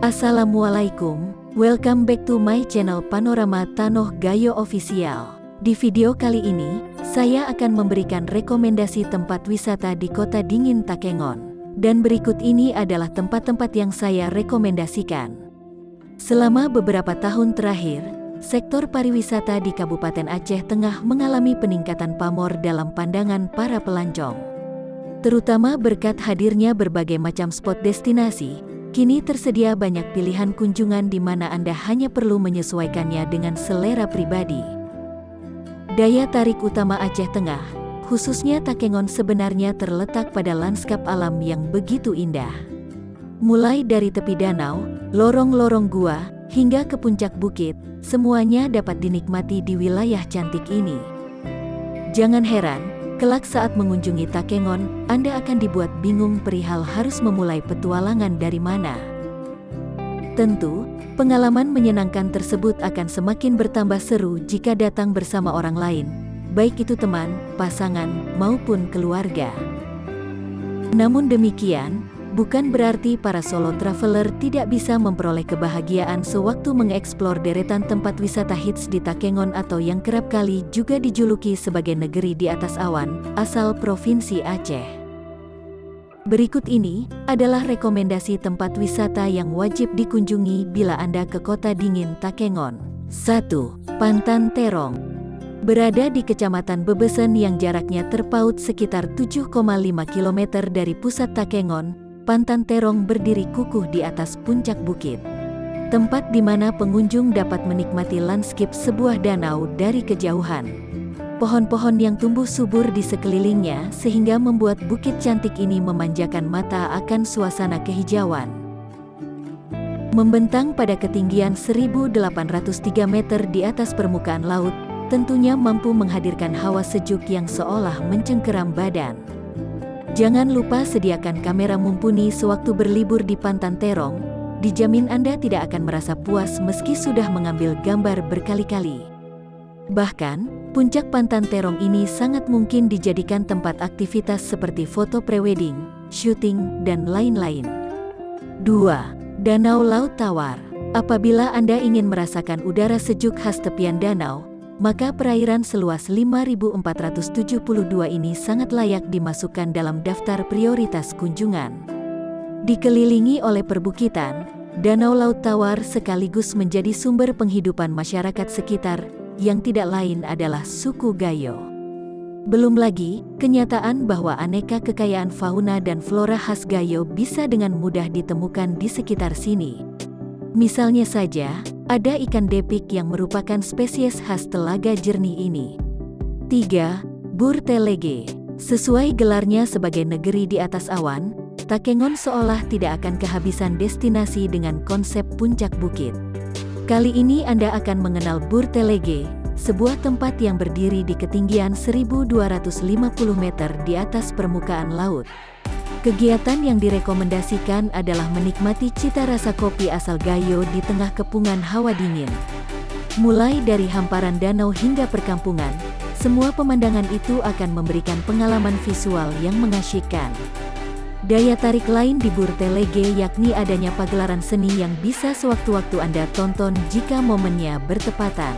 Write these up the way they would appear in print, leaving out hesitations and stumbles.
Assalamualaikum, welcome back to my channel Panorama Tanoh Gayo Official. Di video kali ini, saya akan memberikan rekomendasi tempat wisata di Kota Dingin Takengon. Dan berikut ini adalah tempat-tempat yang saya rekomendasikan. Selama beberapa tahun terakhir, sektor pariwisata di Kabupaten Aceh Tengah mengalami peningkatan pamor dalam pandangan para pelancong. Terutama berkat hadirnya berbagai macam spot destinasi, kini tersedia banyak pilihan kunjungan di mana Anda hanya perlu menyesuaikannya dengan selera pribadi. Daya tarik utama Aceh Tengah, khususnya Takengon, sebenarnya terletak pada lanskap alam yang begitu indah. Mulai dari tepi danau, lorong-lorong gua, hingga ke puncak bukit, semuanya dapat dinikmati di wilayah cantik ini. Jangan heran, kelak saat mengunjungi Takengon, Anda akan dibuat bingung perihal harus memulai petualangan dari mana. Tentu, pengalaman menyenangkan tersebut akan semakin bertambah seru jika datang bersama orang lain, baik itu teman, pasangan, maupun keluarga. Namun demikian, bukan berarti para solo traveler tidak bisa memperoleh kebahagiaan sewaktu mengeksplor deretan tempat wisata hits di Takengon atau yang kerap kali juga dijuluki sebagai negeri di atas awan, asal Provinsi Aceh. Berikut ini adalah rekomendasi tempat wisata yang wajib dikunjungi bila Anda ke Kota Dingin Takengon. 1. Pantan Terong. Berada di Kecamatan Bebesen yang jaraknya terpaut sekitar 7,5 km dari pusat Takengon, Pantan Terong berdiri kukuh di atas puncak bukit. Tempat di mana pengunjung dapat menikmati lanskap sebuah danau dari kejauhan. Pohon-pohon yang tumbuh subur di sekelilingnya sehingga membuat bukit cantik ini memanjakan mata akan suasana kehijauan. Membentang pada ketinggian 1.803 meter di atas permukaan laut, tentunya mampu menghadirkan hawa sejuk yang seolah mencengkeram badan. Jangan lupa sediakan kamera mumpuni sewaktu berlibur di Pantan Terong, dijamin Anda tidak akan merasa puas meski sudah mengambil gambar berkali-kali. Bahkan, puncak Pantan Terong ini sangat mungkin dijadikan tempat aktivitas seperti foto prewedding, syuting, dan lain-lain. 2. Danau Laut Tawar. Apabila Anda ingin merasakan udara sejuk khas tepian danau, maka perairan seluas 5.472 ini sangat layak dimasukkan dalam daftar prioritas kunjungan. Dikelilingi oleh perbukitan, Danau Laut Tawar sekaligus menjadi sumber penghidupan masyarakat sekitar, yang tidak lain adalah suku Gayo. Belum lagi, kenyataan bahwa aneka kekayaan fauna dan flora khas Gayo bisa dengan mudah ditemukan di sekitar sini. Misalnya saja, ada ikan depik yang merupakan spesies khas telaga jernih ini. 3. Bur Telege. Sesuai gelarnya sebagai negeri di atas awan, Takengon seolah tidak akan kehabisan destinasi dengan konsep puncak bukit. Kali ini Anda akan mengenal Bur Telege, sebuah tempat yang berdiri di ketinggian 1.250 meter di atas permukaan laut. Kegiatan yang direkomendasikan adalah menikmati cita rasa kopi asal Gayo di tengah kepungan hawa dingin. Mulai dari hamparan danau hingga perkampungan, semua pemandangan itu akan memberikan pengalaman visual yang mengasyikkan. Daya tarik lain di Bur Telege yakni adanya pagelaran seni yang bisa sewaktu-waktu Anda tonton jika momennya bertepatan.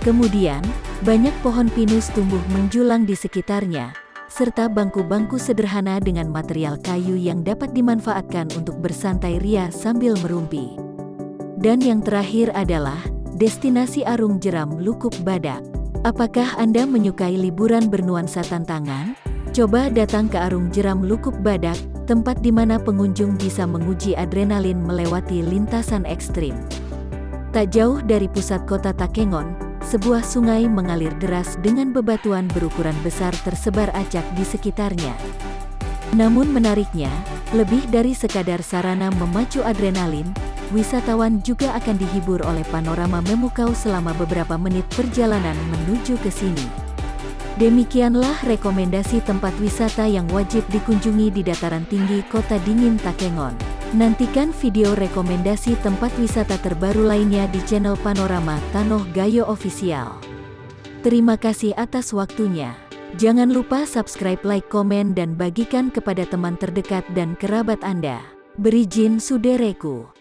Kemudian, banyak pohon pinus tumbuh menjulang di sekitarnya, serta bangku-bangku sederhana dengan material kayu yang dapat dimanfaatkan untuk bersantai ria sambil merumpi. Dan yang terakhir adalah destinasi Arung Jeram Lukuk Badak. Apakah Anda menyukai liburan bernuansa tantangan? Coba datang ke Arung Jeram Lukuk Badak, tempat di mana pengunjung bisa menguji adrenalin melewati lintasan ekstrim. Tak jauh dari pusat kota Takengon, sebuah sungai mengalir deras dengan bebatuan berukuran besar tersebar acak di sekitarnya. Namun menariknya, lebih dari sekadar sarana memacu adrenalin, wisatawan juga akan dihibur oleh panorama memukau selama beberapa menit perjalanan menuju ke sini. Demikianlah rekomendasi tempat wisata yang wajib dikunjungi di dataran tinggi Kota Dingin Takengon. Nantikan video rekomendasi tempat wisata terbaru lainnya di channel Panorama Tanoh Gayo Official. Terima kasih atas waktunya. Jangan lupa subscribe, like, komen, dan bagikan kepada teman terdekat dan kerabat Anda. Berijin Sudereku.